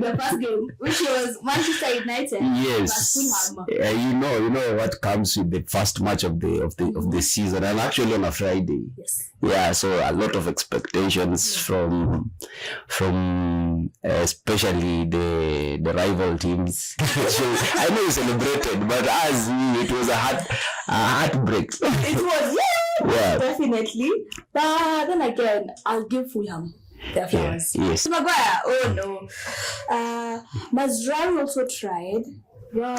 the first game, which was Manchester United. Yes, you know what comes with the first match of the season, and actually on a Friday. Yes. Yeah, so a lot of expectations from especially the rival teams. So I know you celebrated, but as it was a heartbreak. It was, yeah, definitely. But then again, I'll give Fulham their flowers. Yes. Maguire, oh no. Mazraoui also tried. Well,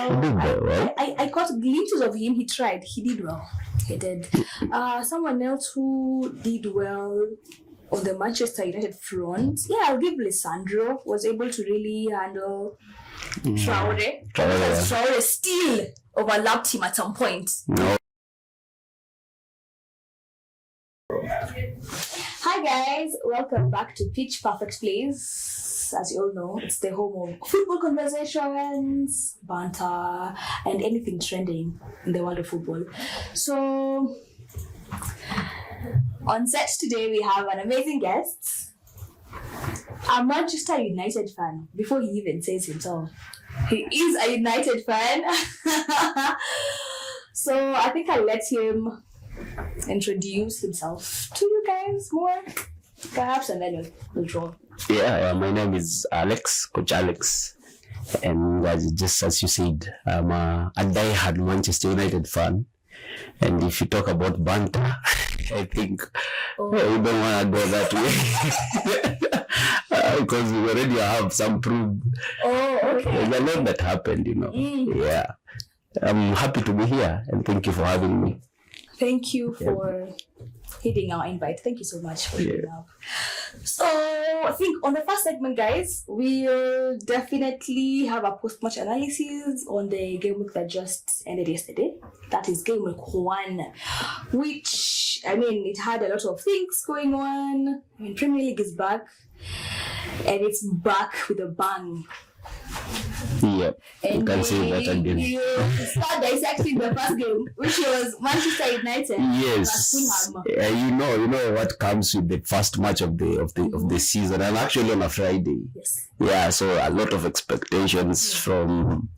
I caught glimpses of him. He tried. He did well. He did. Someone else who did well on the Manchester United front, I'll give Lisandro. Was able to really handle Traore. Traore still overlapped him at some point. No. Hi guys, welcome back to Pitch Perfect Plays. As you all know, it's the home of football conversations, banter, and anything trending in the world of football. So, on set today we have an amazing guest, a Manchester United fan. Before he even says himself, he is a United fan. So I think I'll let him introduce himself to you guys more, perhaps, and then we'll draw. Yeah, my name is Alex, Coach Alex, and just as you said, I'm a die-hard Manchester United fan. And if you talk about banter, I think we don't want to go that way because we already have some proof. Oh, okay. There's a lot that happened, Yeah, I'm happy to be here, and thank you for having me. Thank you for hitting our invite. Thank you so much for hitting up. So I think on the first segment, guys, we'll definitely have a post-match analysis on the game week that just ended yesterday. That is game week 1, which, it had a lot of things going on. Premier League is back, and it's back with a bang. Yep, you can say that again. You start dissecting the first game, which was Manchester United. Yes, you know what comes with the first match of the season, and actually on a Friday. Yes. Yeah, so a lot of expectations from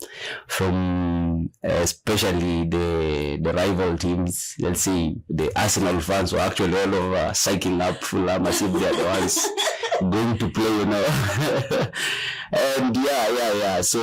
especially the rival teams. Let's say the Arsenal fans were actually all over psyching up Fulham as if they are the ones going to play, And yeah. So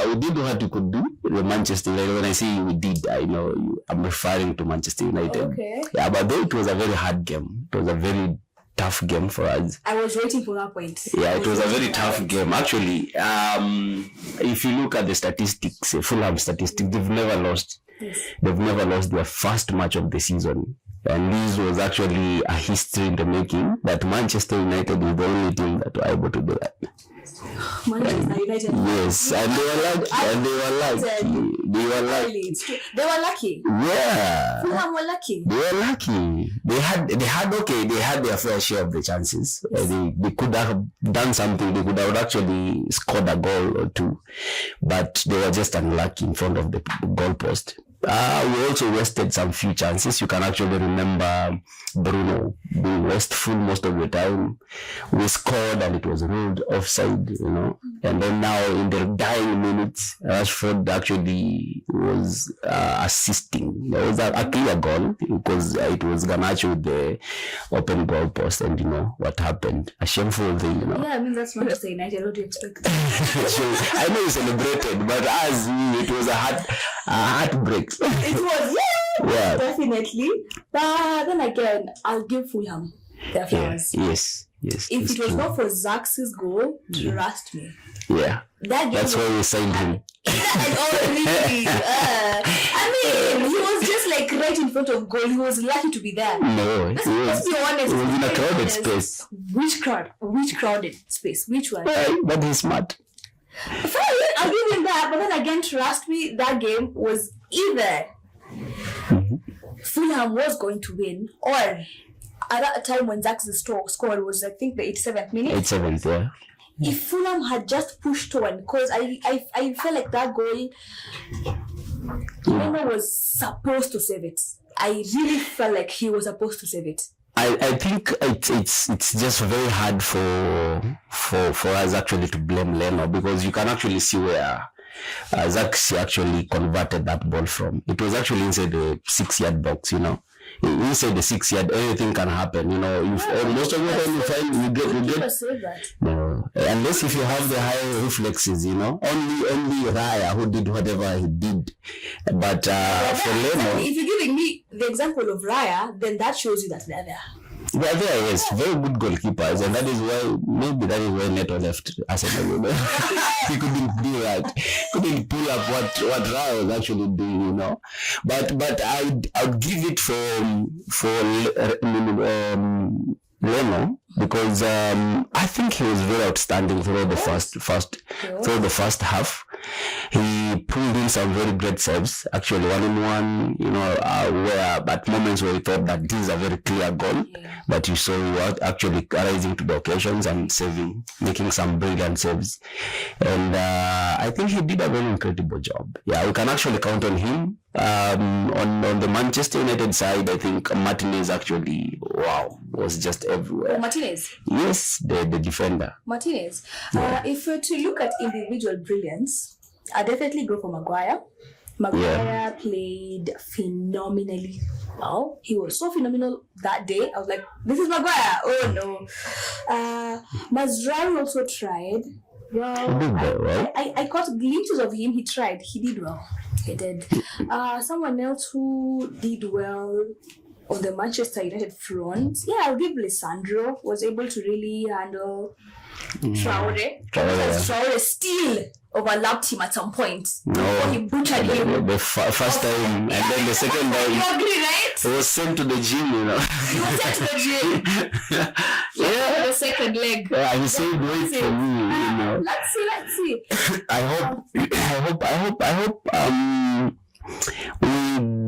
we did what we could do. The Manchester United. When I say we did, I know I'm referring to Manchester United. Okay. Yeah, but though it was a very hard game. It was a very tough game for us. I was waiting for that point. Yeah, it was a very tough game. Actually, if you look at the statistics, Fulham statistics, they've never lost. Yes. They've never lost their first match of the season. And this was actually a history in the making that Manchester United is the only team that were able to do that. Manchester United. Yes, and they were lucky. They were lucky. Yeah. Fulham were lucky. They were lucky. They had their fair share of the chances. They could have done something. They could have actually scored a goal or two, but they were just unlucky in front of the goalpost. We also wasted some few chances. You can actually remember Bruno being wasteful most of the time. We scored and it was ruled offside, And then now in the dying minutes, Rashford actually was assisting. There was a clear goal because it was Garnacho with the open goal post, and what happened. A shameful thing, Yeah, that's Manchester United. What do you expect? So I know you celebrated, but as it was a heartbreak. It was, yeah, definitely. But then again, I'll give Fulham their flowers. Yes. If it was not for Zax's goal, trust me. Yeah. That's why we signed him. Really? He was just like right in front of goal. He was lucky to be there. No, let's be honest. He was in a crowded space. Which crowd? Which crowded space? Which one? But he's smart. Fine, I'll give him that. But then again, trust me, that game was either Fulham was going to win, or at that time when Zax's scored was, I think, the 87th minute. 87th, yeah. If Fulham had just pushed on, because I felt like that goal, Neymar was supposed to save it. I really felt like he was supposed to save it. I think it's just very hard for us actually to blame Leno, because you can actually see where Zaxi actually converted that ball from. It was actually inside the 6-yard box, Inside the 6-yard, anything can happen, most of the time you find you get unless if you have the high reflexes, only Raya who did whatever he did. But for Leno, if you're giving me the example of Raya, then that shows you that they're there. Well, there is very good goalkeepers, and that is why Neto left Arsenal. He couldn't do that. Couldn't pull up what Raya was actually doing, But I'd give it for Leno, because I think he was very outstanding throughout the first half. He pulled in some very great saves, actually 1-on-1, where at moments where he thought that this is a very clear goal, but you saw he was actually rising to the occasions and saving, making some brilliant saves. And I think he did a very incredible job. Yeah, we can actually count on him. On the Manchester United side, I think Martinez actually, was just everywhere. Martinez? Yes, the defender. Martinez. If we're to look at individual brilliance, I definitely go for Maguire. Maguire played phenomenally well. He was so phenomenal that day. I was like, this is Maguire. Oh no. Mazraoui also tried. Well, I caught glimpses of him. He tried. He did well. He did. Someone else who did well on the Manchester United front, I'll give Lisandro. Was able to really handle Traore. Traore still overlapped him at some point. Before he butchered him. The first time, and then the second time. You agree, right? He was sent to the gym, He was sent to the gym. The second leg. Yeah, he saved weight for me, Let's see. I hope we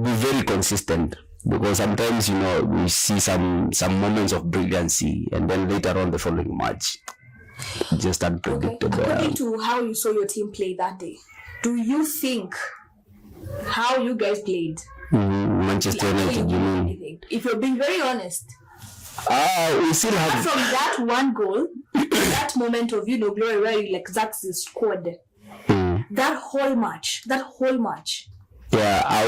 be very consistent, because sometimes we see some moments of brilliancy, and then later on the following match, just unpredictable. Okay. According to how you saw your team play that day, do you think how you guys played? Manchester United, you mean? If you're being very honest. We still have from that one goal, that moment of glory where Zaxi scored. That whole match. Yeah, I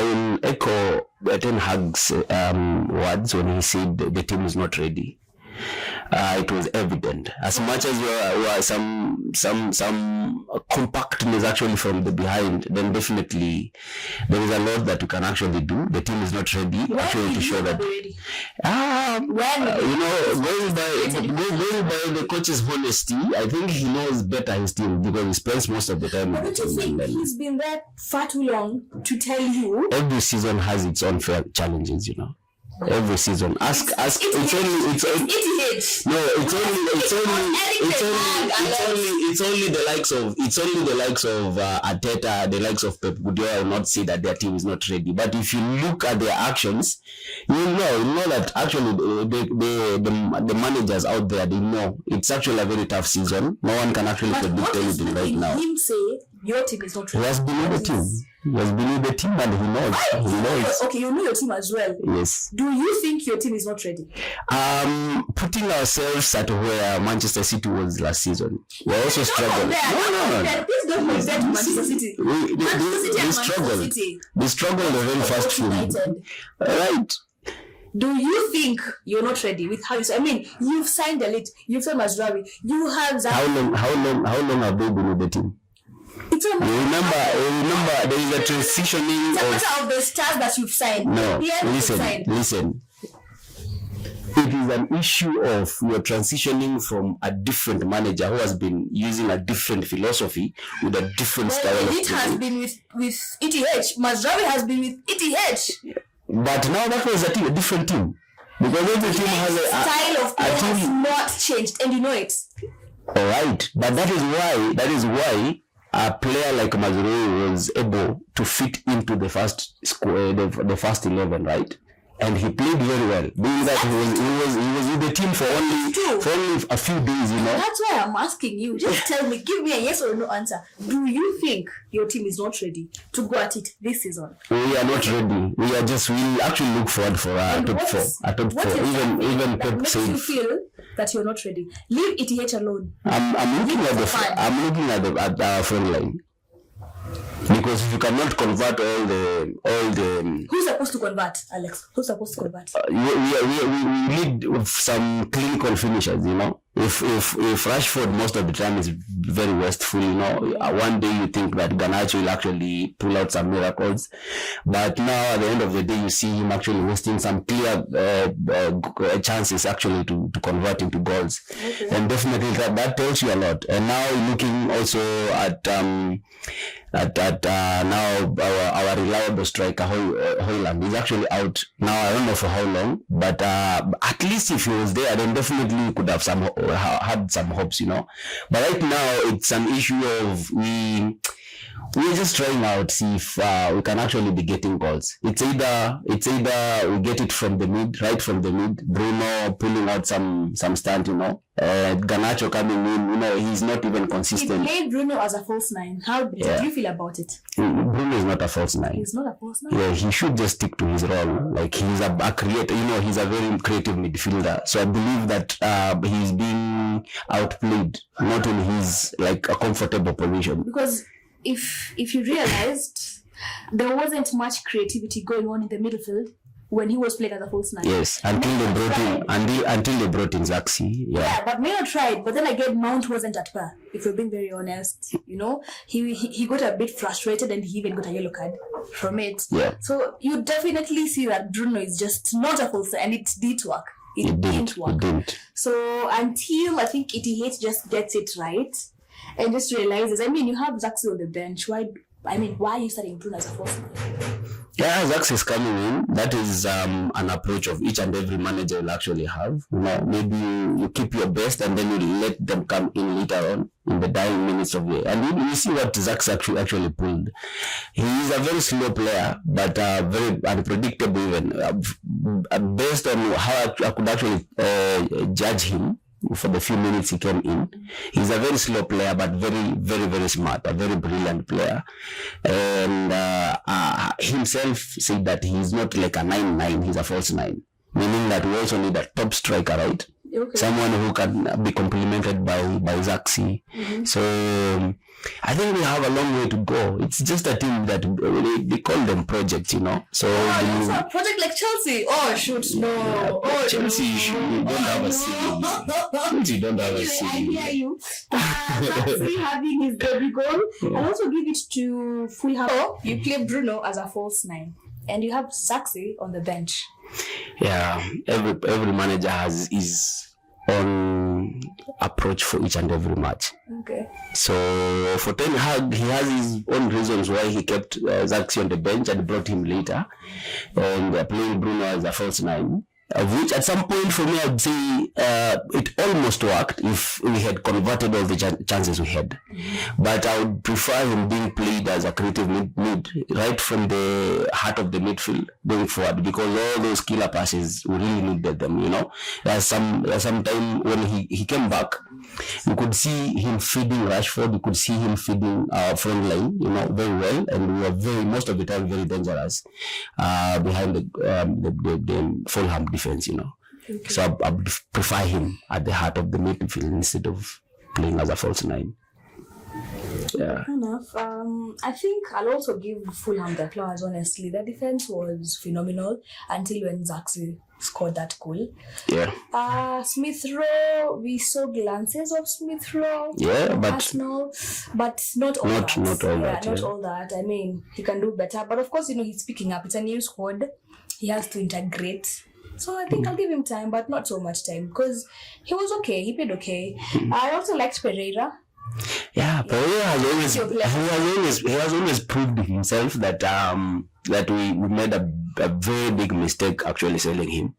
will echo Ten Hag's words when he said the team is not ready. It was evident. As much as there were some compactness actually from the behind, then definitely there is a lot that you can actually do. The team is not ready to show that. Going by the coach's honesty, I think he knows better his team, because he spends most of the time with the team. Don't you think he's been there far too long to tell you? Every season has its own fair challenges, Every season, it's only the likes of Arteta, the likes of Pep Guardiola will not say that their team is not ready. But if you look at their actions, you know that actually the managers out there, they know it's actually a very tough season. No one can actually predict anything right now. Him say your team is not ready. He has been with the team. He has been with the team, and he knows. Okay, you know your team as well. Yes. Do you think your team is not ready? Putting ourselves at where Manchester City was last season, we're also struggling. No. Please don't compare to Manchester City. They struggled the very first few minutes. Right. Do you think you're not ready with how you say? I mean, you've signed the lead. You've signed Mazraoui. You have that. How long have they been with the team? You remember there is a transitioning of the stars that you've signed. No, listen. It is an issue of you're transitioning from a different manager who has been using a different philosophy with a different style of play. It has been with ETH. Mazraoui has been with ETH. But now that was a different team. Because every team has a style of play has not changed, and you know it. All right, but that is why a player like Mazraoui was able to fit into the first 11, right? and he played very well. Being that he was with the team for only a few days, you know. That's why I'm asking you. Just tell me, give me a yes or no answer. Do you think your team is not ready to go at it this season? We are not ready. We actually look forward for a top four. Even Pep makes you feel that you're not ready. Leave ETH alone. I'm looking at our front line. Because if you cannot convert all the who's supposed to convert, Alex? Who's supposed to convert? We need some clinical finishers, you know. If Rashford most of the time is very wasteful, you know, one day you think that Garnacho will actually pull out some miracles, but now at the end of the day you see him actually wasting some clear chances actually to convert into goals. Okay. And definitely that tells you a lot. And now looking also at now our reliable striker Højlund is actually out now. I don't know for how long, but at least if he was there, then definitely could have had some hopes, you know. But right now it's an issue of we're just trying out, see if we can actually be getting goals. It's either we get it from the mid, right from the mid, Bruno pulling out some stunt, you know, Garnacho coming in, you know, he's not even consistent. He played Bruno as a false nine. How did you feel about it? Bruno is not a false nine. He's not a false nine? Yeah, he should just stick to his role. Like, he's a creator, you know, he's a very creative midfielder. So I believe that he's being outplayed, not in his, like, a comfortable position. Because if you realized there wasn't much creativity going on in the midfield when he was playing as a false nine. Yes, until they brought in Zaxi. Yeah, but Mayo tried. But then again, Mount wasn't at par. If we're being very honest, you know, he got a bit frustrated and he even got a yellow card from it. Yeah. So you definitely see that Bruno is just not a false nine, and it did work. It didn't work. It didn't. So until I think ETH just gets it right and just realizes, I mean, you have Zaxi on the bench. Why are you starting Bruno as a false nine? Yeah, Zaxi is coming in. That is an approach of each and every manager will actually have. You know, maybe you keep your best and then you let them come in later on in the dying minutes of the. And you see what Zaxi actually pulled. He is a very slow player, but very unpredictable even. Based on how I could actually judge him for the few minutes he came in, he's a very slow player, but very, very, very smart, a very brilliant player. And himself said that he's not like a 9-9, he's a false 9, meaning that we also need a top striker, right? Okay. Someone who can be complemented by Zaxi. Mm-hmm. So I think we have a long way to go. It's just a team that they call them projects, you know. So it's a project like Chelsea. Oh shoot, no. Yeah, Chelsea, you don't have a ceiling. Chelsea don't have a ceiling. I hear you. Zaxi having his baby goal, and also give it to Fulham. So you play Bruno as a false 9, and you have Zaxi on the bench. Yeah, every manager has his own approach for each and every match. Okay. So for Ten Hag, he has his own reasons why he kept Zaxi on the bench and brought him later, and playing Bruno as a false 9. Which at some point for me I'd say it almost worked if we had converted all the chances we had. Mm-hmm. But I would prefer him being played as a creative mid right from the heart of the midfield going forward, because all those killer passes we really needed them, you know. There's some time when he came back, you could see him feeding Rashford, you could see him feeding our front line, you know, very well, and we were most of the time very dangerous behind the Fulham defense, you know. Okay. So I prefer him at the heart of the midfield instead of playing as a false 9. Yeah. Fair enough. I think I'll also give Fulham the applause, honestly. The defense was phenomenal until when Zaxi scored that goal. Yeah. Smith Rowe, we saw glances of Smith Rowe. Yeah, but Arsenal, but not all that. I mean, he can do better. But of course, you know, he's picking up. It's a new squad. He has to integrate. So I think I'll give him time, but not so much time, because he was okay. He played okay. I also liked Pereira. Yeah, Pereira has always proved himself that we made a very big mistake actually selling him.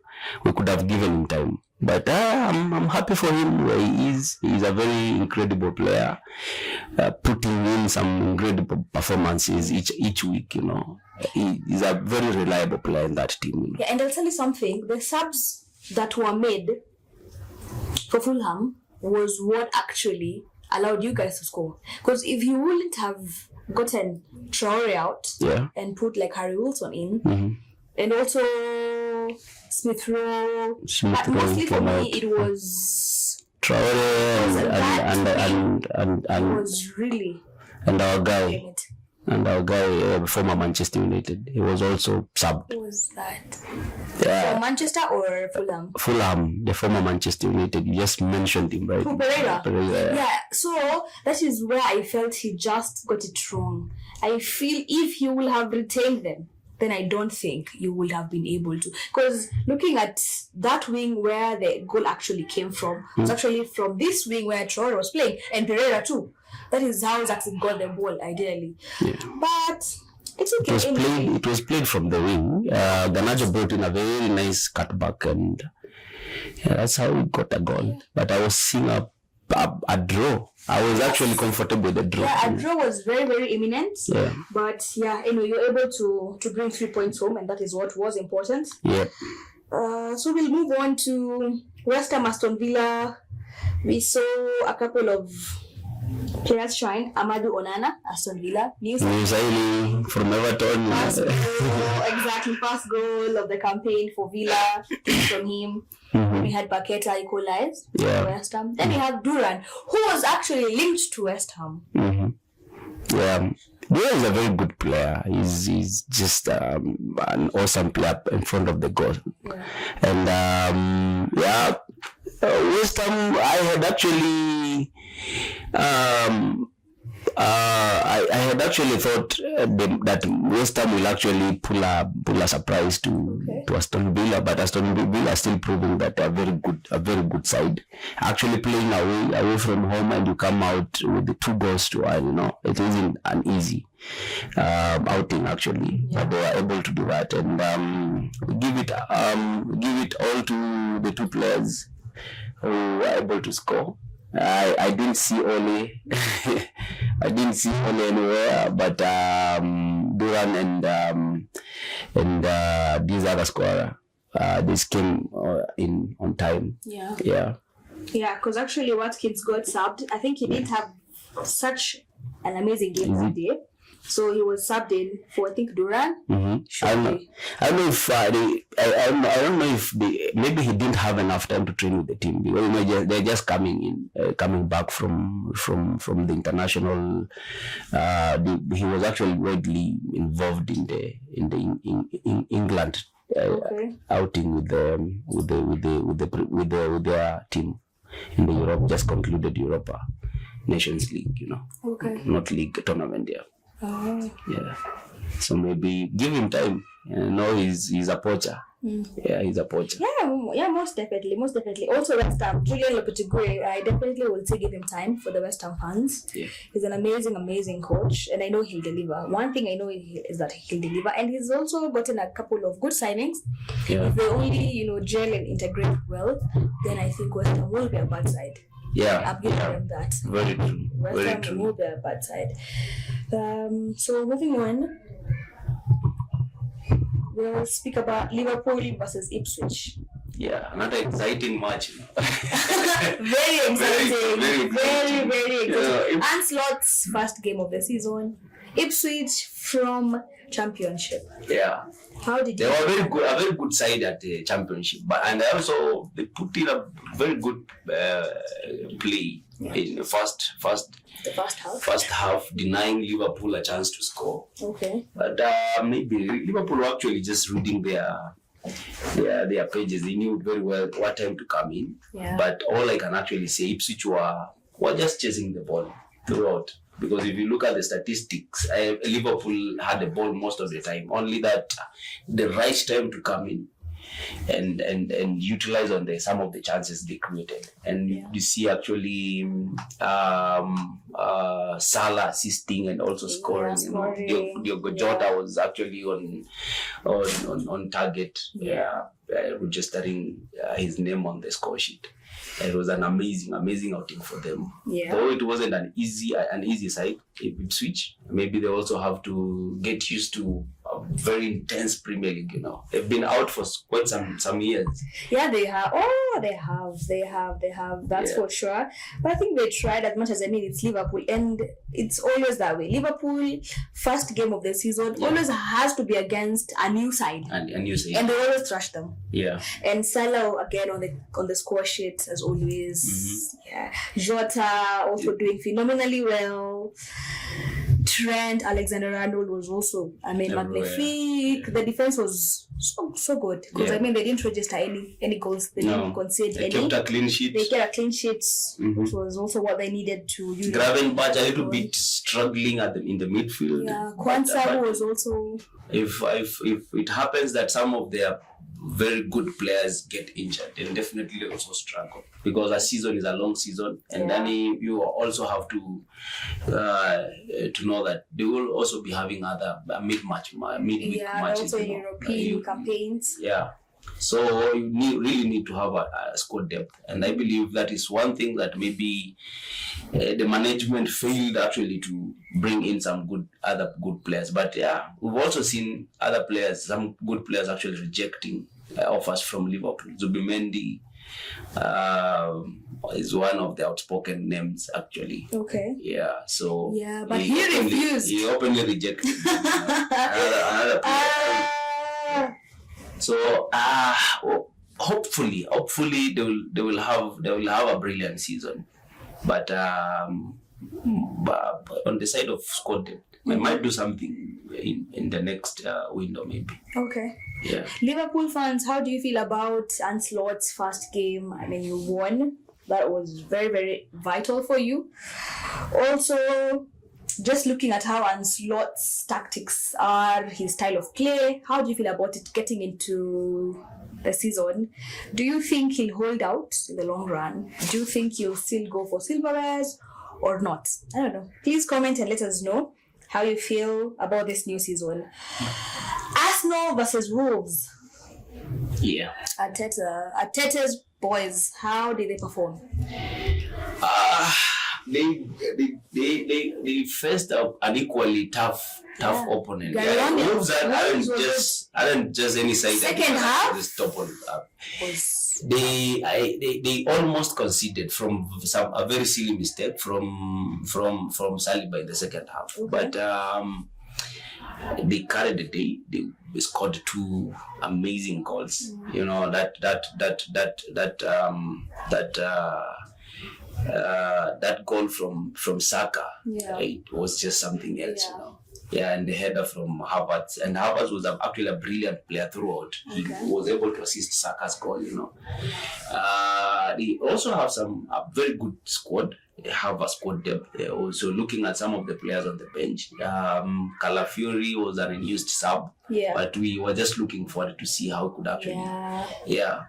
We could have given him time. But I'm happy for him where he is. He's a very incredible player, putting in some incredible performances each week. He's a very reliable player in that team. Yeah, and I'll tell you something. The subs that were made for Fulham was what actually allowed you guys to score. Because if you wouldn't have gotten Traore out and put like Harry Wilson in, and also Smith Rowe, but mostly for me it was Traore and was really and our guy. And our guy, former Manchester United, he was also subbed. Who was that? Yeah. For Manchester or Fulham? Fulham, the former Manchester United. You just mentioned him, right? Pereira. Yeah. So that is where I felt he just got it wrong. I feel if he will have retained them, then I don't think you would have been able to. Because looking at that wing where the goal actually came from, was actually from this wing where Traore was playing, and Pereira too. That is how Zaxi got the ball, ideally. Yeah. But it's okay. It was played from the wing. Garnacho brought in a very nice cutback, and that's how we got a goal. Yeah. But I was seeing a draw. I was actually comfortable with the draw. Yeah, a draw was very, very imminent. Yeah. But yeah, you're able to bring 3 points home, and that is what was important. Yeah. So we'll move on to West Ham, Aston Villa. We saw a couple of players shine. Amadou Onana, Aston Villa. New signing from Everton. First goal of the campaign for Villa from him. We had Paqueta equalize for West Ham. Then we have Duran, who was actually linked to West Ham. Yeah, Duran is a very good player. He's just an awesome player in front of the goal. Yeah. And West Ham, I had actually I had actually thought that West Ham will actually pull a surprise to Aston Villa, but Aston Villa are still proving that they're a very good side. Actually playing away from home, and you come out with the 2 goals to 1. It isn't an easy outing actually, but they were able to do that, and give it all to the 2 players who were able to score. I didn't see Ole. I didn't see Ole anywhere, but Duran and this other scorer, this came in on time. Yeah. Because actually Watkins got subbed. I think he didn't have such an amazing game that day. So he was subbed in for, I think, Duran. I don't know if maybe he didn't have enough time to train with the team, because they're just coming back from the international. He was actually widely involved in the England outing with their team in the Europe. Just concluded Europa Nations League, not league tournament. Yeah. So maybe give him time. He's a poacher. Yeah, he's a poacher. Yeah, most definitely. Also West Ham, Julian Lopetegui, I definitely will give him time for the West Ham fans. Yeah. He's an amazing coach, and I know he'll deliver. One thing I know is that he'll deliver, and he's also gotten a couple of good signings. Yeah. If they only, gel and integrate well, then I think West Ham will be a bad side. Yeah, I've given them that. Very true. West Ham will be a bad side. So moving on, we'll speak about Liverpool versus Ipswich. Yeah, another exciting match. Very exciting. Very exciting. Ancelot's first game of the season. Ipswich from Championship. Yeah. How did they were a very good side at the Championship, and also they put in a very good play in the first half, denying Liverpool a chance to score. Okay. But maybe Liverpool were actually just reading their pages. They knew very well what time to come in. Yeah. But all I can actually say, Ipswich were just chasing the ball throughout. Because if you look at the statistics, Liverpool had the ball most of the time. Only that the right time to come in and utilize on some of the chances they created. And you see actually Salah assisting and also scoring. scoring. Diogo Jota was actually on target, registering his name on the score sheet. It was an amazing outing for them. Yeah. Though it wasn't an easy side, Ipswich. Maybe they also have to get used to a very intense Premier League. They've been out for quite some years. Yeah, they have. Oh, they have. That's for sure. But I think they tried as much as it's Liverpool, and it's always that way. Liverpool, first game of the season, always has to be against a new side, and you say, and they always trash them. Yeah. And Salah again on the score sheet as always. Yeah. Jota also doing phenomenally well. Trent Alexander-Arnold was also, magnific. The defense was so good because they didn't register any goals. They didn't concede any. They kept a clean sheet. They kept a clean sheet, which was also what they needed to use. Gravenberch a little bit struggling in the midfield. Yeah, Kwanzaa was also. If it happens that some of their very good players get injured, then definitely also struggle, because a season is a long season, and then you also have to know that they will also be having other midweek matches. Also European campaigns. Yeah. So you really need to have a squad depth, and I believe that is one thing that maybe the management failed actually to bring in some other good players. But we've also seen some good players actually rejecting offers from Liverpool. Zubimendi is one of the outspoken names actually. Okay. Yeah. So but he refused. He openly rejected another player. So hopefully they will have a brilliant season, but on the side of squad depth, they might do something in the next window maybe. Okay. Yeah. Liverpool fans, how do you feel about Ancelotti's first game? You won. That was very, very vital for you. Also, just looking at how Ancelotti's tactics are, his style of play, how do you feel about it getting into the season? Do you think he'll hold out in the long run? Do you think he'll still go for Silverware or not? I don't know. Please comment and let us know how you feel about this new season. Arsenal versus Wolves. Yeah. Arteta's boys, how did they perform? They faced an equally tough opponent. Wolves aren't just any side. Second half, just toppled up. They almost conceded from a very silly mistake from Saliba in the second half. Okay. But they carried the day. They scored 2 amazing goals. That goal from Saka, it was just something else, and the header from Havertz, and Havertz was actually a brilliant player throughout. He was able to assist Saka's goal. They also have a very good squad. They have a squad depth. They're also looking at some of the players on the bench. Calafiori was an unused sub, but we were just looking forward to see how he could actually.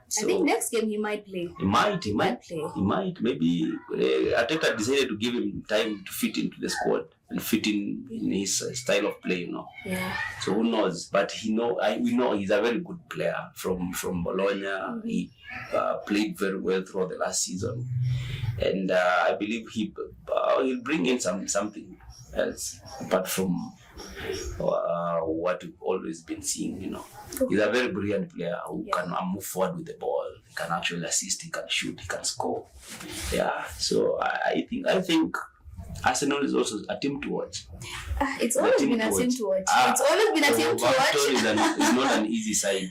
So I think next game he might play. He might play. He might. Maybe Arteta decided to give him time to fit into the squad and fit in his style of play. So who knows? But we know he's a very good player from Bologna. He played very well throughout the last season, and I believe he'll bring in something else apart from what we've always been seeing. He's a very brilliant player who can move forward with the ball. He can actually assist. He can shoot. He can score. So I think Arsenal is also a team to watch. It's always been a team to watch. It's always been a team to watch. It's not an easy side.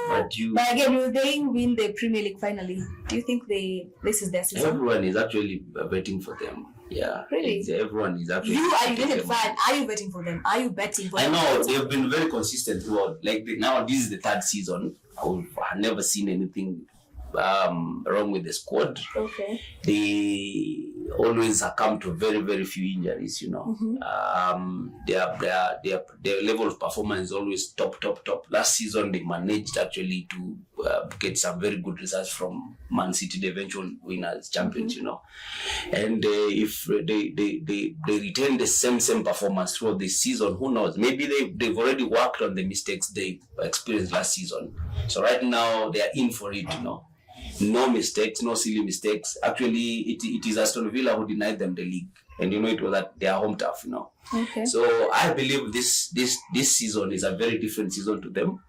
But again, will they win the Premier League finally? Do you think this is their season? Everyone is actually betting for them. Yeah. Really? Everyone is actually. You are United fan. Are you betting for them? Are you betting for them? I know they've been very consistent throughout. Now this is the 3rd season. I've never seen anything wrong with the squad. Okay. They always succumb to very, very few injuries, you know. Their level of performance is always top. Last season, they managed actually to get some very good results from Man City, the eventual winners, champions, you know. And if they retain the same performance throughout the season, who knows? Maybe they've already worked on the mistakes they experienced last season. So right now, they are in for it, you know. No mistakes, no silly mistakes. Actually, it is Aston Villa who denied them the league. And you know, it was at their home turf, you know. Okay. So I believe this season is a very different season to them.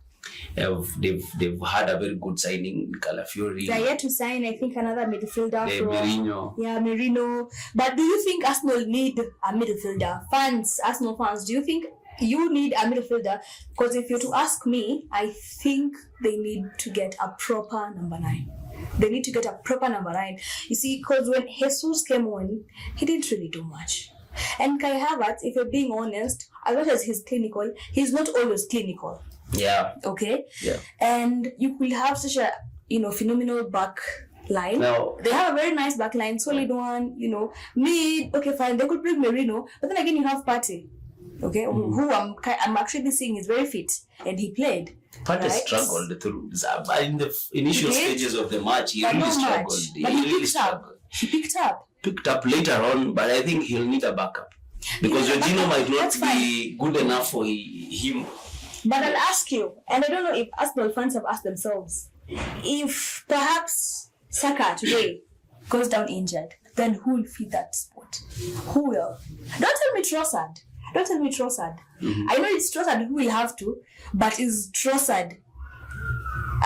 They've had a very good signing, Calafiori. They're yet to sign, I think, another midfielder. Merino. Yeah, Merino. But do you think Arsenal need a midfielder? Arsenal fans, do you think you need a midfielder? Because if you're to ask me, I think they need to get a proper number 9. They need to get a proper number 9. You see, because when Jesus came on, he didn't really do much. And Kai Havertz, if you're being honest, as much as he's clinical, he's not always clinical. Yeah. Okay? Yeah. And you could have such a, phenomenal back line. Now, they have a very nice back line, solid one, mid, okay, fine. They could bring Merino, but then again, you have Partey. Okay, who I'm actually seeing is very fit, and he played. Partey struggled through in the initial stages of the match. He really struggled. But he really struggled. He picked up later on, but I think he'll need a backup because Jorginho might not be good enough for him. But I'll ask you, and I don't know if Arsenal fans have asked themselves, if perhaps Saka today goes down injured, then who will fill that spot? Who will? Don't tell me Trossard. I know it's Trossard who will have to, but is Trossard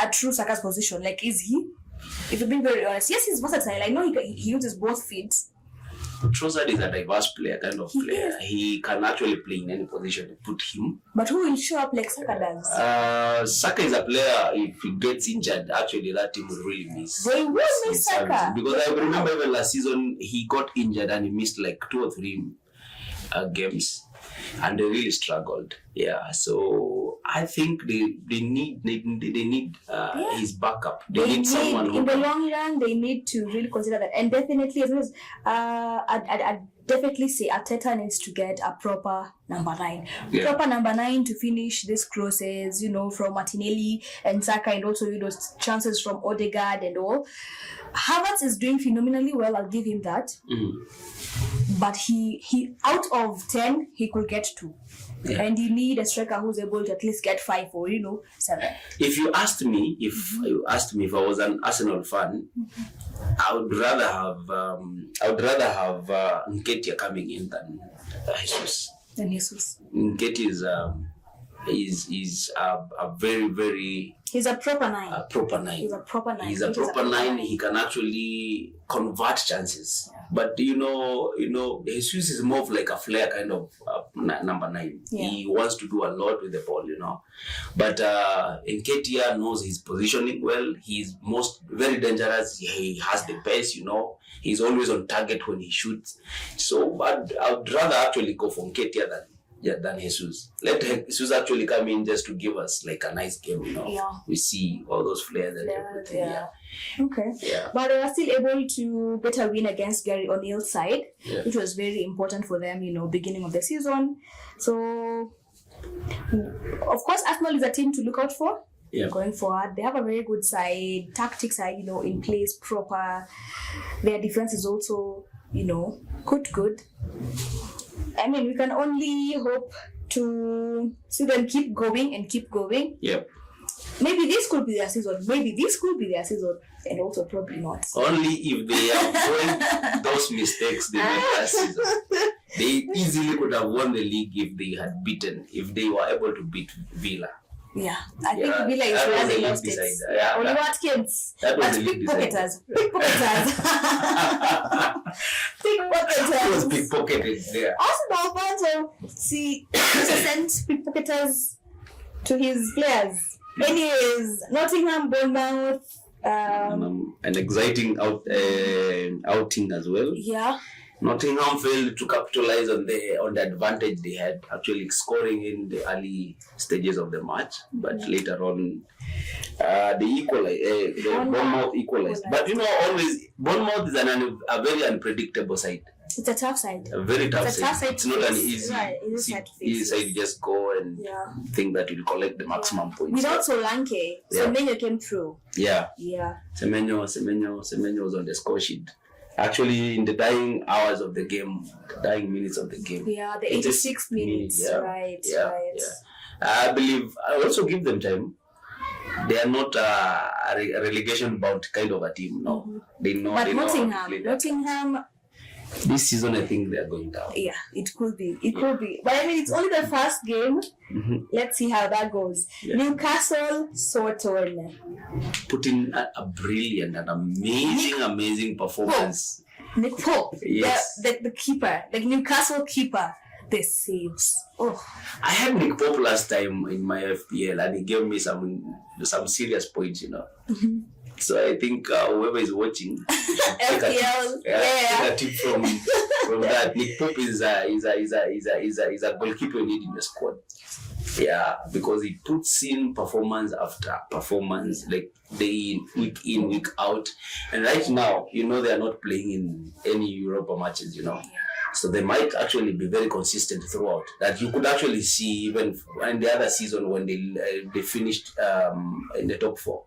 a true Saka's position? Like, is he? If you're being very honest, yes, he's versatile. I know he uses both feet. Trossard is a diverse player, kind of player. He can actually play in any position you put him. But who will show up like Saka does? Saka is a player, if he gets injured, actually that team will really miss. They will miss Saka. Because I remember even last season, he got injured and he missed like 2 or 3 games. And they really struggled. Yeah, so I think they need his backup. They need someone who in the long run. They need to really consider that, and definitely, as well as I'd definitely say Arteta needs to get a proper number 9. Yeah. Proper number 9 to finish these crosses, from Martinelli and Saka, and also chances from Odegaard and all. Havertz is doing phenomenally well. I'll give him that. But he out of 10 he could get 2. Yeah. And you need a striker who's able to at least get 5 or 7. If you asked me if I was an Arsenal fan, I would rather have Nketiah coming in than Jesus. Nketiah is a very, very... He's a proper 9. A proper 9. He's a proper 9. He's a proper 9. He can actually convert chances. Yeah. But Jesus is more of like a flair kind of number 9. Yeah. He wants to do a lot with the ball, But Nketiah knows his positioning well. He's very dangerous. He has the pace, He's always on target when he shoots. So, but I would rather actually go for Nketiah than Jesus. Let Jesus actually come in just to give us like a nice game, Yeah. We see all those players that they're putting. Yeah. Okay. Yeah. But they were still able to get a win against Gary O'Neill's side, which was very important for them, beginning of the season. So, of course, Arsenal is a team to look out for. Yeah. Going forward, they have a very good side, tactics are, in place, proper. Their defense is also, good. I mean, we can only hope to see them keep going. Yep. Maybe this could be their season. And also probably not. Only if they avoid those mistakes they made last season. They easily could have won the league if they were able to beat Villa. Yeah, I think Villa is where they lost it. Yeah, Only Watkins. That was That's the pickpocketers. It was pickpocketed there. Arsenal fans see sent pickpocketers to his players. Anyways, Nottingham, Bournemouth. An exciting outing as well. Yeah. Nottingham failed to capitalize on the advantage they had, actually scoring in the early stages of the match, but later on, the Bournemouth equalized. But always Bournemouth is a very unpredictable side. It's a tough side. A very tough side. It's not an easy side to just go and think that you'll collect the maximum points. Without Solanke, Semenyo came through. Yeah. Semenyo was on the score sheet. Actually, in the dying hours of the game, the dying minutes of the game. Yeah, the 86th minutes. Right. I believe I also give them time. They are not a relegation bound kind of a team. No, they know. But they Nottingham. This season, I think they are going down. Yeah, it could be. But I mean, it's only the first game. Let's see how that goes. Yeah. Newcastle, Soton. Put in a brilliant and amazing performance. Nick Pope. Yes. The keeper, the Newcastle keeper. The saves. Oh. I had Nick Pope last time in my FPL and he gave me some serious points, So I think whoever is watching FPL, take a tip from that. Nick Pope is a goalkeeper you need in the squad. Yeah, because he puts in performance after performance, like day in, week out. And right now, they are not playing in any Europa matches, So they might actually be very consistent throughout. That you could actually see even in the other season when they finished in the top 4.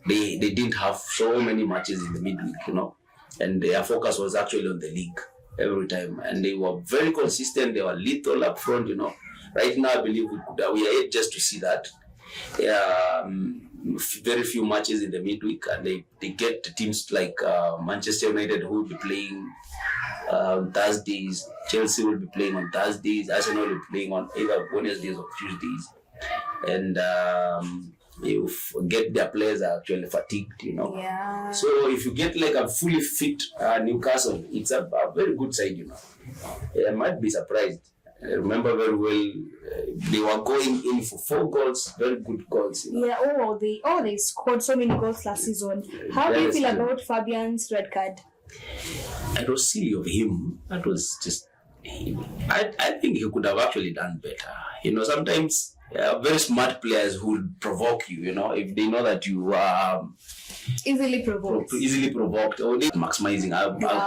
They didn't have so many matches in the midweek, and their focus was actually on the league every time. And they were very consistent. They were lethal up front, Right now, I believe we are yet just to see that. Very few matches in the midweek, and they get teams like Manchester United who will be playing Thursdays, Chelsea will be playing on Thursdays, Arsenal will be playing on either Wednesdays or Tuesdays, and you get their players are actually fatigued, Yeah. So if you get like a fully fit Newcastle, it's a very good side, I might be surprised. I remember very well, they were going in for 4 goals, very good goals. Yeah, they scored so many goals last season. How do you feel about Fabian's red card? It was silly of him. That was just, I think he could have actually done better. Sometimes very smart players who provoke you, if they know that you are easily provoked or they maximizing.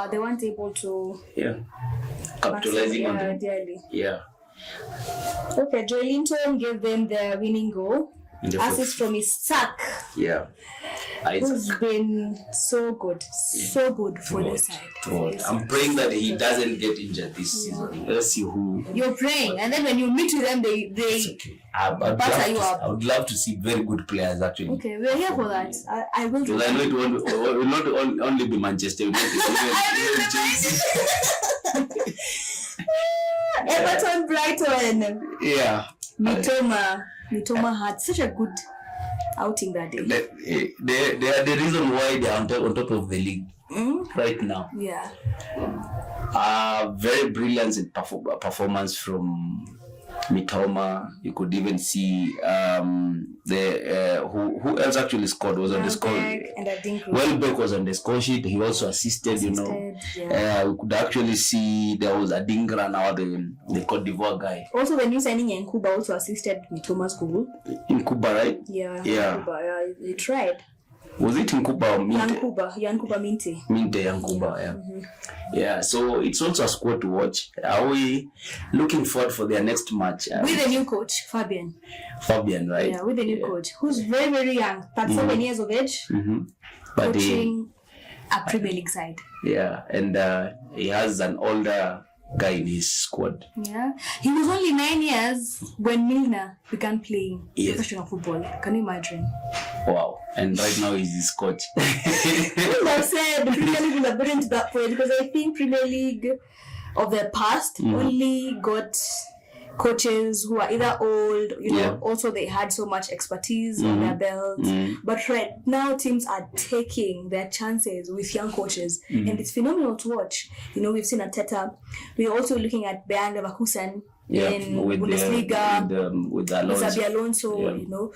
They weren't able to. Yeah. Capitalizing on them. Yeah. Okay, Joelinton gave them the winning goal. Assist from Isak. Yeah. Who's been so good for the side. I'm praying that he doesn't get injured this season. Let's see who. You're praying, and then when you meet with them, they batter you up. I would love to see very good players actually. Okay, we're here for that. I will. Because I know it will not only be Manchester United. Everton, Brighton. Yeah. Mitoma had such a good outing that day. They are the reason why they are on top of the league right now. Yeah. Very brilliant in performance from Mitoma. You could even see who else actually scored was on the score. Welbeck was on the score sheet. He also assisted. Yeah. We could actually see there was Adingra now, the Cote d'Ivoire guy. Also, the new signing Yankuba also assisted Mitoma's goal. Yankuba, right? Yeah. Yankuba, yeah. They tried. Was it Yankuba or Minte? Yankuba Minte. Minte Yankuba, yeah. Yeah, so it's also a squad to watch. Are we looking forward for their next match? With the new coach, Fabian, right? Yeah, with the new coach, who's very, very young, 37 years of age, but coaching a Premier League side. Yeah, and he has an older guy in his squad. Yeah, he was only 9 years when Milner began playing professional football. Can you imagine? Wow. And right now he's his coach. I've said the Premier League will have been to that point because I think Premier League of the past only got coaches who are either old, also they had so much expertise on their belts. But right now teams are taking their chances with young coaches and it's phenomenal to watch. We've seen Arteta. We're also looking at Bayer Leverkusen in Bundesliga. With Alonso. Xabi Alonso, Yeah. you know.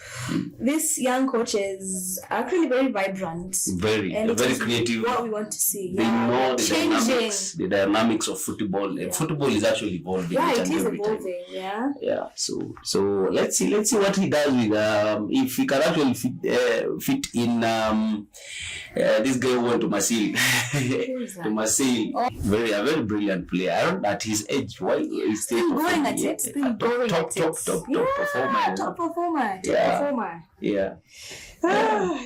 These young coaches are actually very vibrant. Very And it is creative. what we want to see. They Yeah. know Changing. the dynamics of football. And football is actually evolving. Yeah, each it and is every time. evolving. Yeah. Yeah, so let's see what he does with if he can actually fit in this guy who went to Marseille. is that? To Marseille. A very brilliant player. I don't know at his age why he's Still going at it. Still going top at it. performer. Yeah, top performer. Yeah. Performer. Yeah.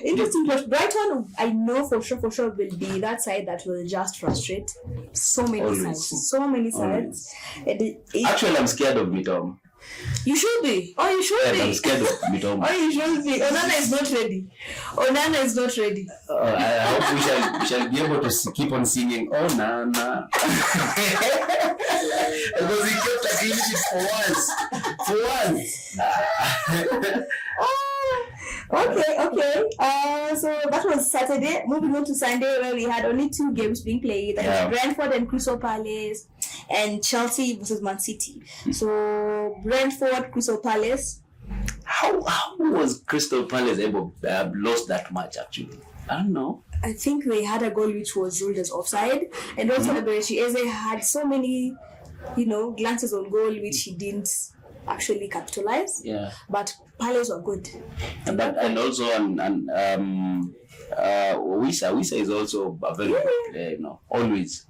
Interesting. But Brighton, I know for sure will be that side that will just frustrate so many Always. sides. So many sides. Actually, I'm scared of Mitoma. You should be. Oh, you should I'm be. scared of Mitoma. Oh, you should be. Onana is not ready. Onana is not ready. I hope we shall be able to keep on singing "Oh Nana" because he kept a clean sheet for once. Okay. So that was Saturday. Moving on to Sunday, where we had only 2 games being played. That was Brentford and Crystal Palace, and Chelsea versus Man City. So Brentford, Crystal Palace. How was Crystal Palace able lost that match? Actually, I don't know. I think they had a goal which was ruled as offside, and also Eberechi Eze had so many, glances on goal which he didn't actually capitalize. Yeah. But Palace were good. And also Wisa is also a very good player, always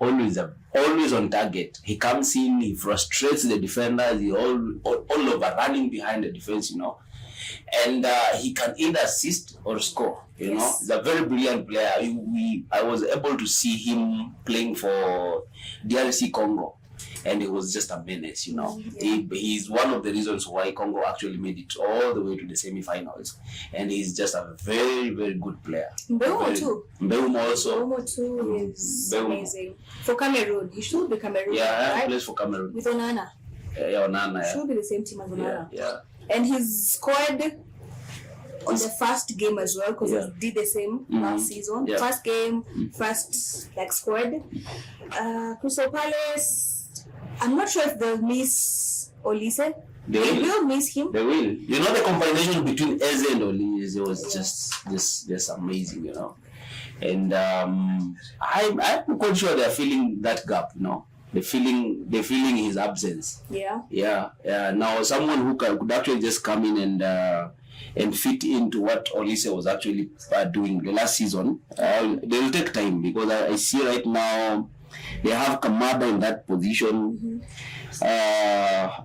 on target. He comes in, he frustrates the defenders, he all over running behind the defense, and he can either assist or score. He's a very brilliant player. I was able to see him playing for DRC Congo. And he was just a menace, He's one of the reasons why Congo actually made it all the way to the semi-finals. And he's just a very, very good player. Mbeumo too. Mbeumo also. Mbeumo too is amazing. For Cameroon, he should be Cameroon. Yeah, right? he plays for Cameroon. With Onana. Yeah, Onana. Yeah. Should be the same team as Onana. Yeah. And he's scored on the first game as well, because he did the same last season. Yeah. First game, scored. Crystal Palace, I'm not sure if they'll miss Olise. They will miss him. They will. The combination between Eze and Olise was just amazing, And I'm quite sure they're feeling that gap, They're feeling his absence. Yeah. Now, someone who could actually just come in and fit into what Olise was actually doing the last season, they'll take time, because I see right now they have Kamada in that position.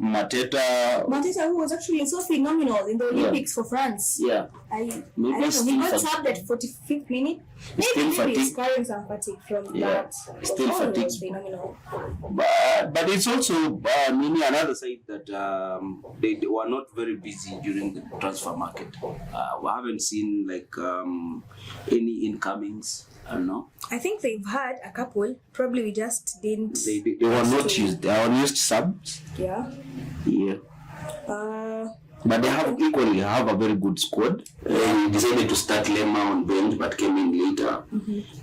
Mateta, who was actually so phenomenal in the Olympics for France. Yeah. I don't know. He got subbed at 45th minute. Maybe he's carrying some fatigue from that. Still fatigue. Was phenomenal. But it's also another side that they were not very busy during the transfer market. We haven't seen any incomings. I don't know. I think they've had a couple. Probably we just didn't. They were not used. They were used subs. Yeah. But they equally have a very good squad. They decided to start Lema on bench, but came in later.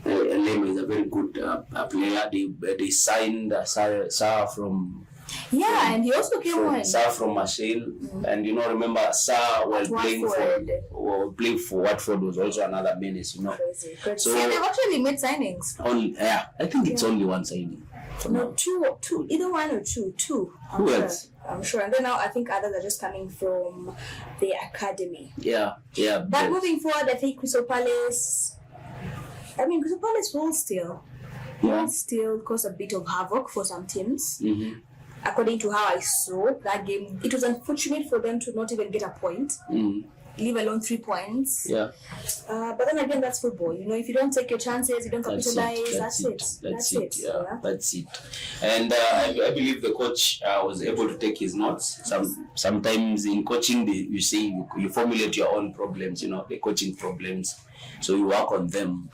Lema is a very good player. They signed Sarr from. Yeah, and he also came on. Sarr from Marseille, and remember Sarr while playing for Watford was also another menace. Crazy. So they've actually made signings. I think it's only one signing. No, two, either one or two. Who else? I'm sure. And then now I think others are just coming from the academy. Yeah. But moving forward, I think Crystal Palace will still cause a bit of havoc for some teams. According to how I saw that game, it was unfortunate for them to not even get a point, leave alone 3 points. Yeah. But then again, that's football. If you don't take your chances, you don't capitalize. That's it. Yeah, that's it. And I believe the coach was able to take his notes. Sometimes in coaching, you see you formulate your own problems. The coaching problems. So you work on them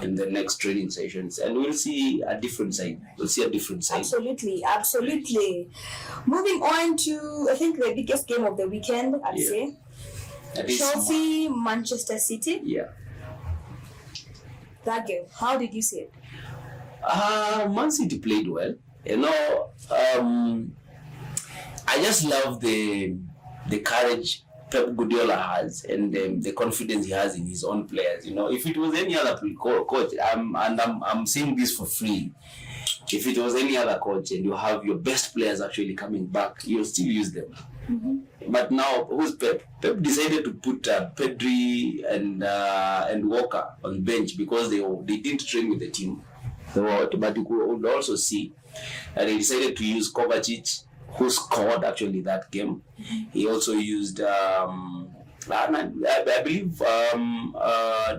in the next training sessions, and we'll see a different side. Absolutely. Moving on to, I think, the biggest game of the weekend, I'd say. Chelsea, Manchester City. Yeah. That game, how did you see it? Man City played well. I I just love the courage Pep Guardiola has and the confidence he has in his own players. You know, if it was any other coach, I'm saying this for free. If it was any other coach and you have your best players actually coming back, you'll still use them. But now, who's Pep? Pep decided to put Pedri and Walker on the bench because they didn't train with the team. But you could also see that he decided to use Kovacic, who scored actually that game. He also used, I believe,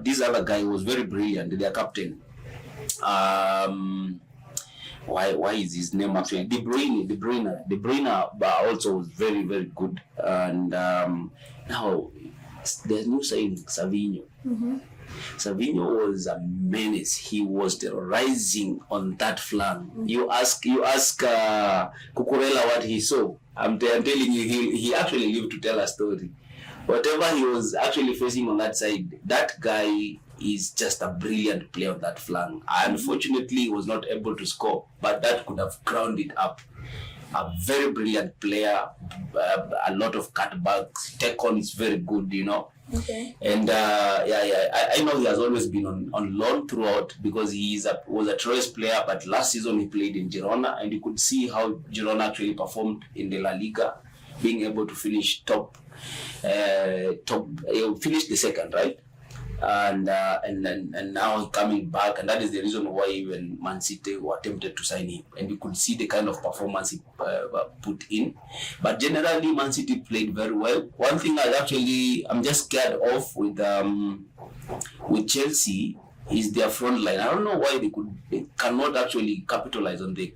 this other guy was very brilliant, their captain. Why is his name actually De Bruyne also was very, very good. And now there's no saying Savinho. Savinho was a menace. He was terrorizing on that flank. You ask Cucurella what he saw. I'm telling you, he actually lived to tell a story. Whatever he was actually facing on that side, that guy is just a brilliant player on that flank. Unfortunately, he was not able to score, but that could have crowned it up. A very brilliant player, a lot of cutbacks, take-on is very good, you know. Okay. And I know he has always been on loan throughout because he was a choice player, but last season he played in Girona, and you could see how Girona actually performed in the La Liga, being able to finish top. He finished the second, right? And now coming back, and that is the reason why even Man City were tempted to sign him, and you could see the kind of performance he put in. But generally, Man City played very well. One thing I'm just scared of with Chelsea is their front line. I don't know why they cannot actually capitalize on the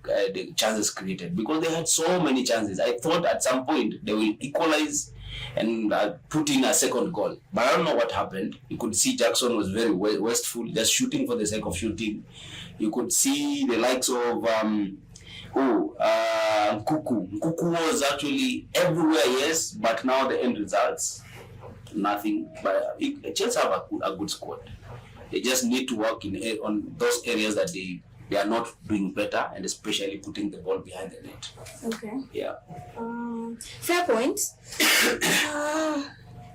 chances created, because they had so many chances. I thought at some point they will equalize and put in a second goal, but I don't know what happened. You could see Jackson was very wasteful, just shooting for the sake of shooting. You could see the likes of Nkuku was actually everywhere, yes, but now the end results, nothing. But Chelsea have a good squad. They just need to work on those areas that they are not doing better, and especially putting the ball behind the net. Okay. Yeah. Fair point.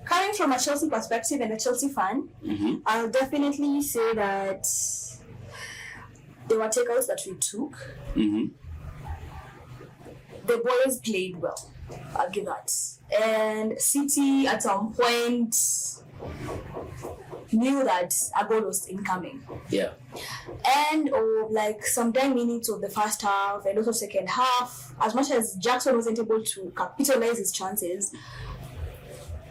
Coming from a Chelsea perspective and a Chelsea fan, I'll definitely say that there were takeouts that we took. The boys played well. I'll give that. And City at some point knew that a goal was incoming. Yeah. And like some 10 minutes of the first half and also second half, as much as Jackson wasn't able to capitalize his chances,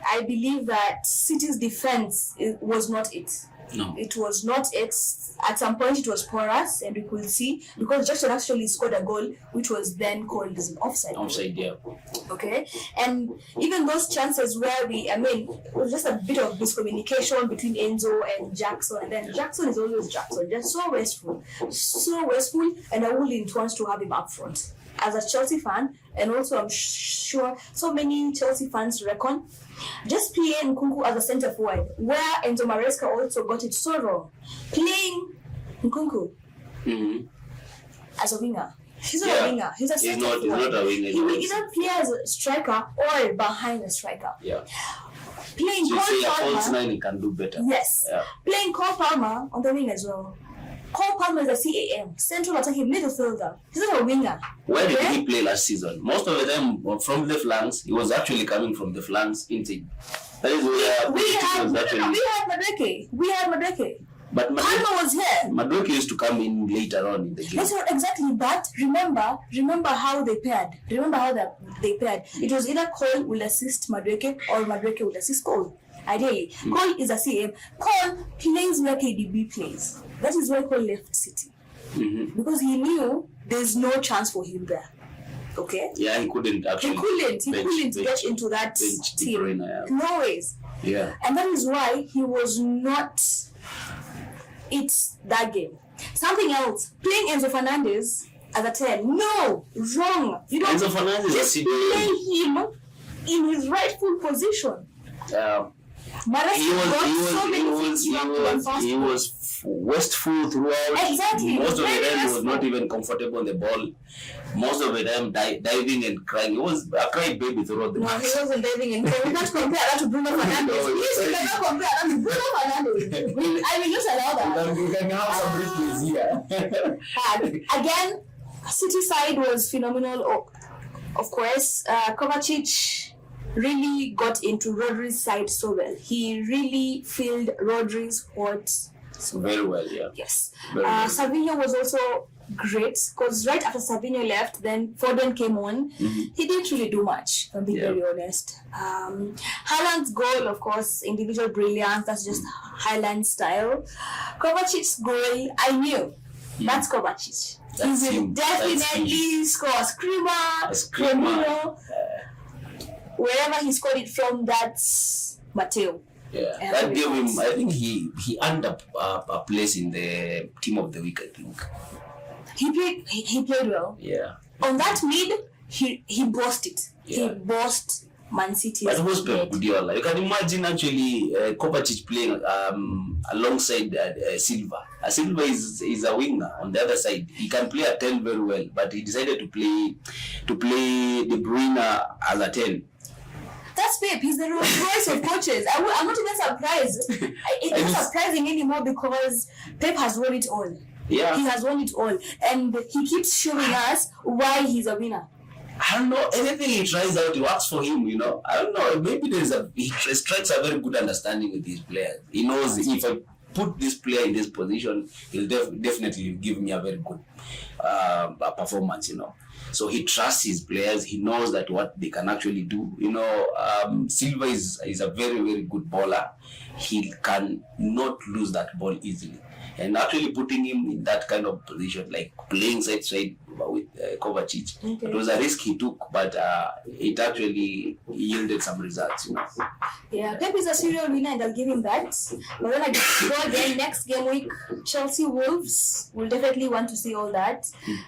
I believe that City's defense was not it. No. It was not it. At some point it was porous, and we could see, because Jackson actually scored a goal which was then called as an offside. Offside, yeah. Okay, and even those chances where it was just a bit of miscommunication between Enzo and Jackson, and then Jackson is always Jackson, just so wasteful, and I wouldn't want to have him up front. As a Chelsea fan, and also I'm sure so many Chelsea fans reckon, just playing Nkunku as a centre forward, where Enzo Maresca also got it so wrong. Playing Nkunku as a winger. He's not a winger. He's a centre forward. He's not a winger. He will either play as a striker or behind a striker. Yeah. Playing so Cole Palmer. A false nine, he can do better. Yes. Yeah. Playing Cole Palmer on the wing as well. Cole Palmer is a CAM, central attacking midfielder. He's not a winger. Where did he play last season? Most of the time from the flanks. He was actually coming from the flanks inside. That is where we had Madueke. But Palmer was here. Madueke used to come in later on in the game. That's not exactly, but remember how they paired. They paired. It was either Cole will assist Madueke or Madueke will assist Cole. Ideally, Cole is a CM. Cole plays where KDB plays. That is why Cole left City. Because he knew there's no chance for him there. Okay? Yeah, he couldn't actually. He couldn't get into that team. No ways. Yeah. And that is why he was not that game. Something else. Playing Enzo Fernandez as a 10. No! Wrong! You don't Enzo Fernandez just play him in his rightful position. He was wasteful throughout. Exactly. Most of the Very time he was wasteful. not even comfortable on the ball. Most of the time diving and crying. He was a crying baby throughout the No, match. he wasn't diving in. We can't compare that to Bruno Fernandes. No, Please, we cannot compare that to Bruno Fernandes. I will just allow that. You can have some replays here. Again, City side was phenomenal. Of course, Kovacic really got into Rodri's side so well. He really filled Rodri's spot so well. Very well, yeah. Yes. Very well. Savinho was also great because right after Savinho left, then Foden came on. He didn't really do much, if I'm being very honest. Haaland's goal, of course, individual brilliance. That's just Haaland style. Kovacic's goal, I knew. That's Kovacic. He That's will him. definitely score a screamer. Screamer. Wherever he scored it from, that's Mateo. Yeah, And that very gave him. fast. I think he earned up a place in the team of the week. I think. He played well. Yeah. On that mid, he bossed it. He Yeah. bossed Man City. But who's Pep Guardiola? You can imagine actually Kovacic playing alongside Silva. Silva is a winger on the other side. He can play a 10 very well, but he decided to play De Bruyne as a 10. That's Pep. He's the Rolls Royce of coaches. I'm not even surprised. It's not surprising anymore because Pep has won it all. Yeah. He has won it all. And he keeps showing us why he's a winner. I don't know. Anything he tries out, it works for him, you know. I don't know. Maybe he strikes a very good understanding with his players. He knows if I put this player in this position, he'll definitely give me a very good performance, you know. So he trusts his players. He knows that what they can actually do. You know, Silva is a very, very good bowler. He can not lose that ball easily. And actually putting him in that kind of position, like playing side with Kovacic, Okay. it was a risk he took, but it actually yielded some results, you know. Yeah, Pep is a serial winner and I'll give him that. But then I go again next game week, Chelsea Wolves. We'll definitely want to see all that.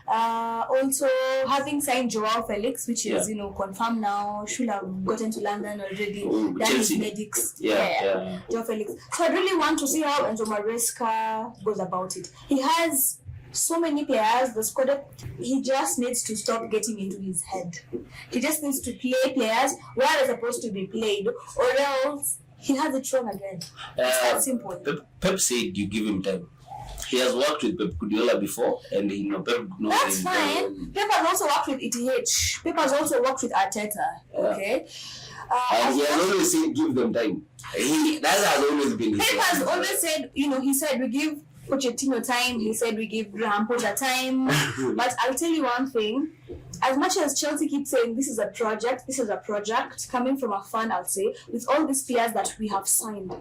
Also, having signed Joao Felix, which is, confirmed now, should have gotten to London already. Done his Chelsea. medics. Yeah. Joao Felix. So I really want to see how Enzo Maresca goes about it. He has so many players, the squad, he just needs to stop getting into his head. He just needs to play players where they're supposed to be played, or else he has it wrong again. It's that simple. Pep said you give him time. He has worked with Pep Guardiola before, and Pep knows That's him very well. fine. Pep has also worked with ETH. Pep has also worked with Arteta. Okay. And he has always said give them time. That has always been his Pep has way. always said, he said we give Pochettino time. He said we give Graham Potter time. But I'll tell you one thing. As much as Chelsea keeps saying this is a project, coming from a fan, I'll say, with all these players that we have signed,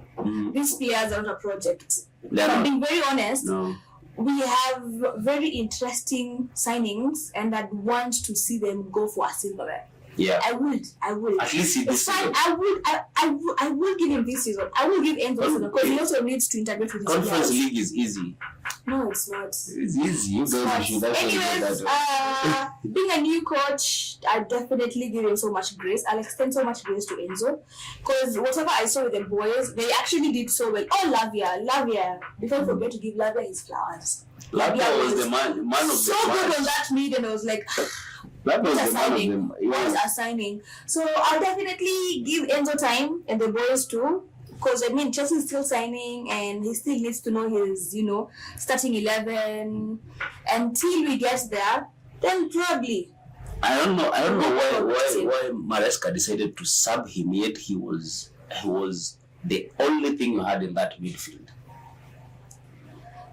these players are not a project. They're I'm not. being very honest. No. We have very interesting signings, and I'd want to see them go for a silverware. Yeah. I would. At least It's this fine. season. I will give him this season. I will give Enzo this season because he also needs to integrate with his Conference players. League is easy. No, it's not. It's easy. You It's guys not. should actually do Anyways, that. being a new coach, I definitely give him so much grace. I'll extend so much grace to Enzo because whatever I saw with the boys, they actually did so well. Oh, Lavia. Before we forget to give Lavia his flowers. Lavia was the man of so the good match. on that meet, and I was like, Lavia was what a the man of signing. them. What a signing. So I'll definitely give Enzo time and the boys too. Because Chelsea is still signing and he still needs to know his, starting 11. Until we get there, then probably. I don't know why Maresca decided to sub him, yet he was the only thing you had in that midfield.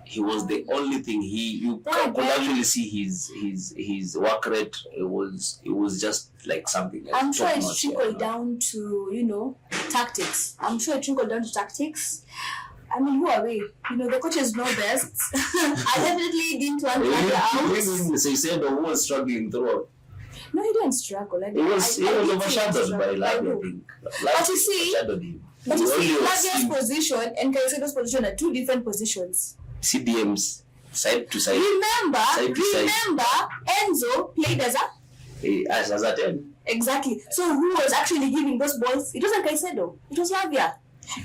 He was the only thing. You could actually see his work rate. It was just like something else. I'm sure Top it's notch, trickled yeah. down to, tactics. I'm sure it trickled down to tactics. I mean, who are we? The coaches know best. I definitely didn't want Lavia out. So you said who was struggling throughout. No, he didn't struggle. He was overshadowed by Lavia, I think. But you see, Lavia's Lavia's position and Caicedo's position are two different positions. CDMs side to side. Remember, Side to side. Enzo played as a... As a 10. Exactly. So who was actually giving those balls? It wasn't Caicedo. It was Lavia.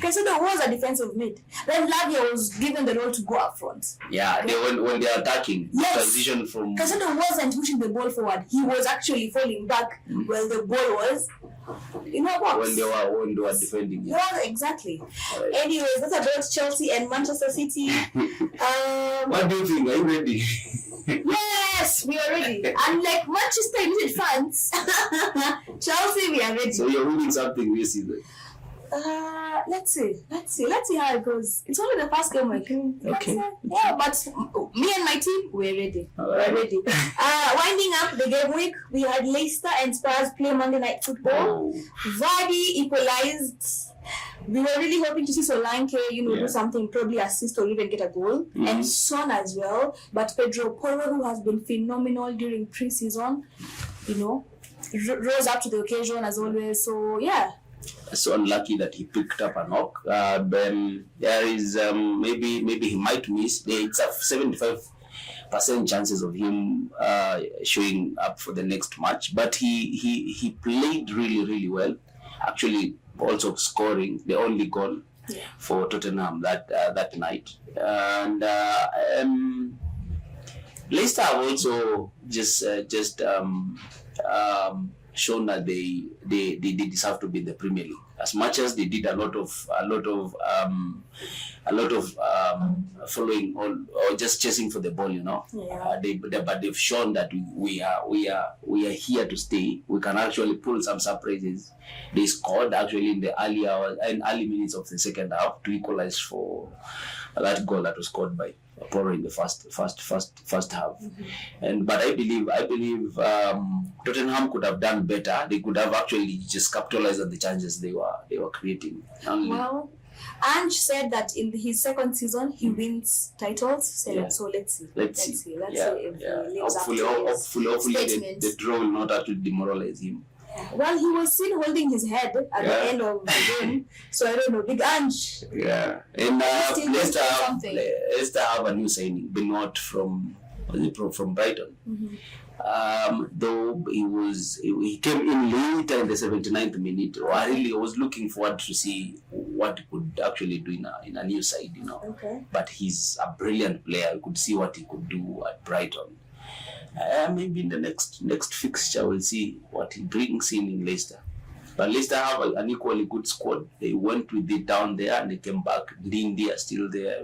Caicedo was a defensive mid. Then Lavia was given the role to go up front. Yeah, when they're attacking, Yes. transition from Caicedo wasn't pushing the ball forward. He was actually falling back while the ball was, box. when they were defending. Yeah. Yeah, exactly. Anyways, that's about Chelsea and Manchester City. What do you think? Are you ready? Yes, we are ready. Unlike Manchester United fans, Chelsea, we are ready. So you're winning something this season. Let's see how it goes. It's only the first game week. Okay. Yeah, but me and my team, we're ready. Alright. We're ready. Winding up the game week, we had Leicester and Spurs play Monday Night Football. Oh. Vardy equalized. We were really hoping to see Solanke, do something, probably assist or even get a goal. And Son as well. But Pedro Porro, who has been phenomenal during pre-season, rose up to the occasion as always. So, yeah. So unlucky that he picked up a knock. Then there is maybe he might miss. It's a 75% chances of him showing up for the next match. But he played really, really well. Actually, also scoring the only goal for Tottenham that night. And Leicester have also just shown that they deserve to be in the Premier League. As much as they did a lot of following or just chasing for the ball, but they've shown that we are here to stay. We can actually pull some surprises. They scored actually in the early minutes of the second half to equalize for that goal that was scored by Porro in the first half. But I believe Tottenham could have done better. They could have actually just capitalized on the chances they were creating. Well, Ange said that in his second season he wins titles. So let's see. Let's see if he lives up to his Hopefully statement. the draw will not actually demoralize him. Well, he was seen holding his head at the end of the game, so I don't know. Big Ange. Yeah, and Still Leicester have a new signing, Benoit from Brighton. Though he came in later in the 79th minute. I really was looking forward to see what he could actually do in a new side, Okay. But he's a brilliant player. You could see what he could do at Brighton. Maybe in the next fixture we'll see what he brings in Leicester. But Leicester have an equally good squad. They went with it down there and they came back. Lindy are still there,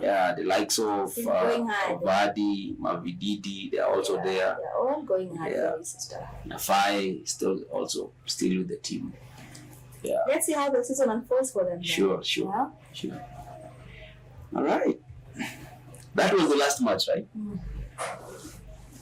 Yeah, the likes of Vardy, Mavididi, they are also there. They're all going hard for Leicester. Nafai still with the team. Yeah. Let's see how the season unfolds for them. Sure. All right. That was the last match, right?